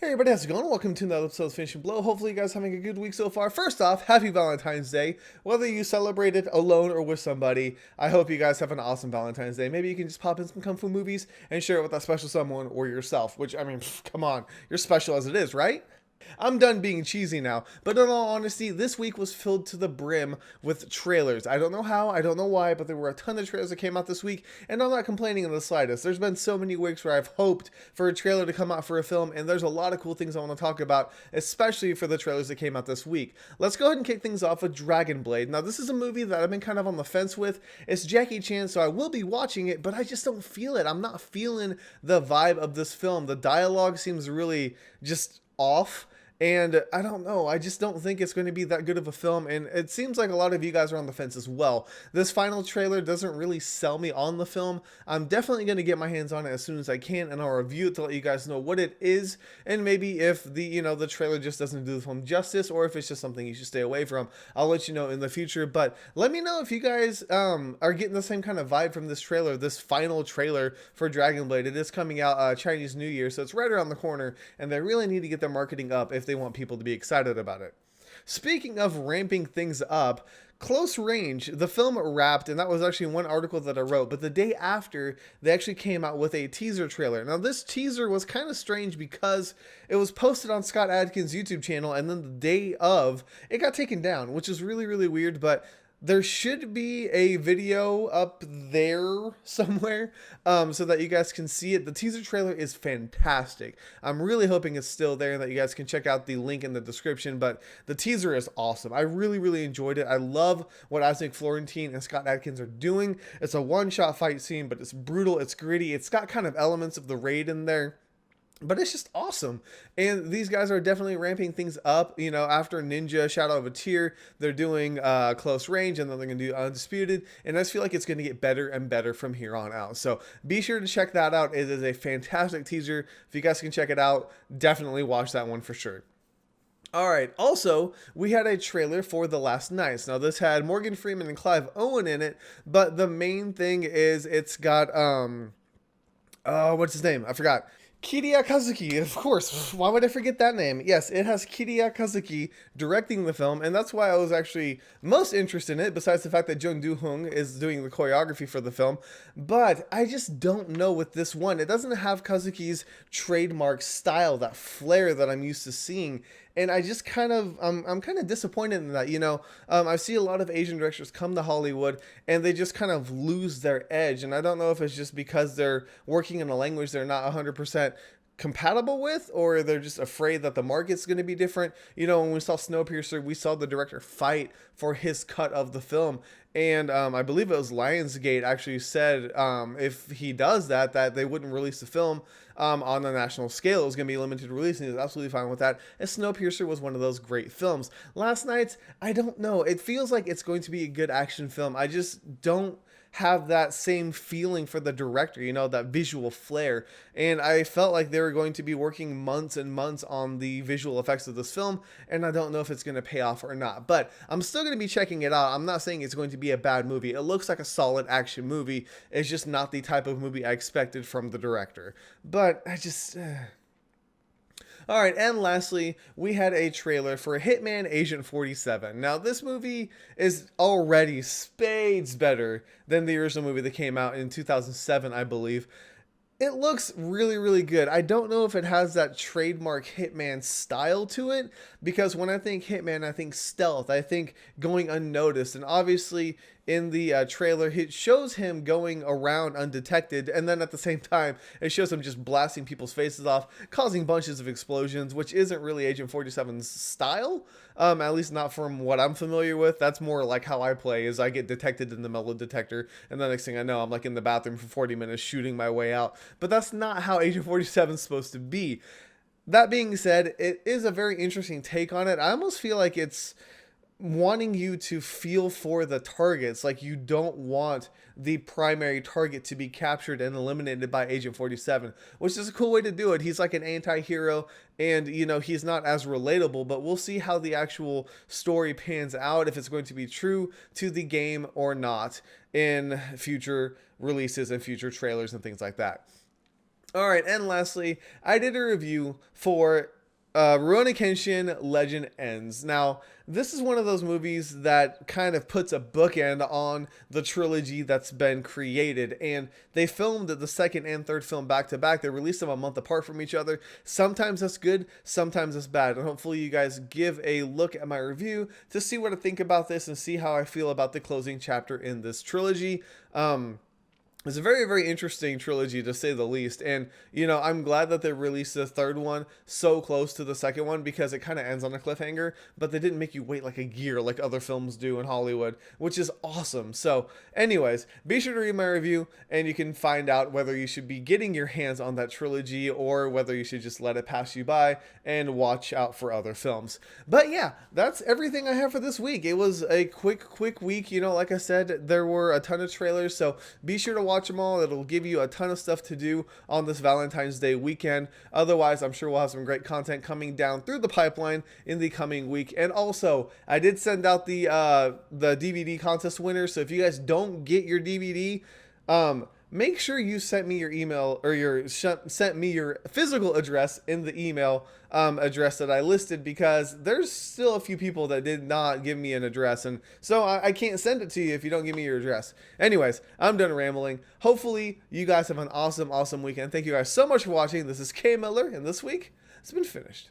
Hey everybody, how's it going? Welcome to another episode of Finishing Blow. Hopefully you guys are having a good week so far. First off, happy Valentine's Day. Whether you celebrate it alone or with somebody, I hope you guys have an awesome Valentine's Day. Maybe you can just pop in some Kung Fu movies and share it with that special someone or yourself, which, I mean, come on. You're special as it is, right? I'm done being cheesy now, but in all honesty, this week was filled to the brim with trailers. I don't know how, I don't know why, but there were a ton of trailers that came out this week, and I'm not complaining in the slightest. There's been so many weeks where I've hoped for a trailer to come out for a film, and there's a lot of cool things I want to talk about, especially for the trailers that came out this week. Let's go ahead and kick things off with Dragon Blade. Now, this is a movie that I've been kind of on the fence with. It's Jackie Chan, so I will be watching it, but I just don't feel it. I'm not feeling the vibe of this film. The dialogue seems really just off. And I don't know, I just don't think it's going to be that good of a film, and it seems like a lot of you guys are on the fence as well. This final trailer doesn't really sell me on the film. I'm definitely going to get my hands on it as soon as I can, and I'll review it to let you guys know what it is, and maybe if the trailer just doesn't do the film justice, or if it's just something you should stay away from. I'll let you know in the future, but let me know if you guys are getting the same kind of vibe from this trailer, this final trailer for Dragon Blade. It is coming out Chinese New Year, so it's right around the corner, and they really need to get their marketing up if they want people to be excited about it. Speaking of ramping things up, Close Range, the film wrapped, and that was actually one article that I wrote, but the day after, they actually came out with a teaser trailer. Now, this teaser was kind of strange because it was posted on Scott Adkins' YouTube channel, and then the day of, it got taken down, which is really, really weird, but there should be a video up there somewhere so that you guys can see it. The teaser trailer is fantastic. I'm really hoping it's still there and that you guys can check out the link in the description, but the teaser is awesome. I really, really enjoyed it. I love what Isaac Florentine and Scott Adkins are doing. It's a one-shot fight scene, but it's brutal, it's gritty, it's got kind of elements of the Raid in there. But it's just awesome. And these guys are definitely ramping things up. You know, after Ninja, Shadow of a Tear, they're doing Close Range, and then they're going to do Undisputed. And I just feel like it's going to get better and better from here on out. So be sure to check that out. It is a fantastic teaser. If you guys can check it out, definitely watch that one for sure. Alright, also, we had a trailer for The Last Knights. Now, this had Morgan Freeman and Clive Owen in it, but the main thing is it's got, what's his name? I forgot. Kiria Kazuki, of course. Why would I forget that name? Yes, it has Kiria Kazuki directing the film, and that's why I was actually most interested in it, besides the fact that Jung Do-hung is doing the choreography for the film. But I just don't know with this one. It doesn't have Kazuki's trademark style, that flair that I'm used to seeing. And I just kind of, I'm kind of disappointed in that, you know. I see a lot of Asian directors come to Hollywood and they just kind of lose their edge. And I don't know if it's just because they're working in a language they're not 100% compatible with, or they're just afraid that the market's going to be different. You know, when we saw Snowpiercer, we saw the director fight for his cut of the film, and I believe it was Lionsgate actually said if he does that, that they wouldn't release the film on a national scale. It was going to be limited release, and he was absolutely fine with that. And Snowpiercer was one of those great films. Last Night's, I don't know. It feels like it's going to be a good action film. I just don't have that same feeling for the director, you know, that visual flair. And I felt like they were going to be working months and months on the visual effects of this film, and I don't know if it's going to pay off or not. But I'm still going to be checking it out. I'm not saying it's going to be a bad movie. It looks like a solid action movie. It's just not the type of movie I expected from the director. But I just... Alright, and lastly, we had a trailer for Hitman Agent 47. Now, this movie is already spades better than the original movie that came out in 2007, I believe. It looks really, really good. I don't know if it has that trademark Hitman style to it, because when I think Hitman, I think stealth. I think going unnoticed, and obviously in the trailer, it shows him going around undetected, and then at the same time, it shows him just blasting people's faces off, causing bunches of explosions, which isn't really Agent 47's style, at least not from what I'm familiar with. That's more like how I play, is I get detected in the metal detector, and the next thing I know, I'm like in the bathroom for 40 minutes shooting my way out. But that's not how Agent 47 is supposed to be. That being said, it is a very interesting take on it. I almost feel like it's wanting you to feel for the targets. Like, you don't want the primary target to be captured and eliminated by Agent 47, which is a cool way to do it. He's like an anti-hero, and you know, he's not as relatable, but we'll see how the actual story pans out, if it's going to be true to the game or not in future releases and future trailers and things like that. All right, and lastly, I did a review for Rurouni Kenshin Legend Ends. Now, this is one of those movies that kind of puts a bookend on the trilogy that's been created, and they filmed the second and third film back to back. They released them a month apart from each other. Sometimes that's good, sometimes that's bad, and hopefully you guys give a look at my review to see what I think about this and see how I feel about the closing chapter in this trilogy. It's a very, very interesting trilogy to say the least. And, I'm glad that they released the third one so close to the second one because it kind of ends on a cliffhanger, but they didn't make you wait like a year like other films do in Hollywood, which is awesome. So, anyways, be sure to read my review and you can find out whether you should be getting your hands on that trilogy or whether you should just let it pass you by and watch out for other films. But yeah, that's everything I have for this week. It was a quick week. Like I said, there were a ton of trailers, so be sure to watch them all. It'll give you a ton of stuff to do on this Valentine's Day weekend. Otherwise, I'm sure we'll have some great content coming down through the pipeline in the coming week. And also, I did send out the DVD contest winners. So if you guys don't get your DVD, make sure you sent me your email or sent me your physical address in the email address that I listed, because there's still a few people that did not give me an address, and so I can't send it to you if you don't give me your address. Anyways, I'm done rambling. Hopefully you guys have an awesome weekend. Thank you guys so much for watching. This is K Miller, and this week it's been finished.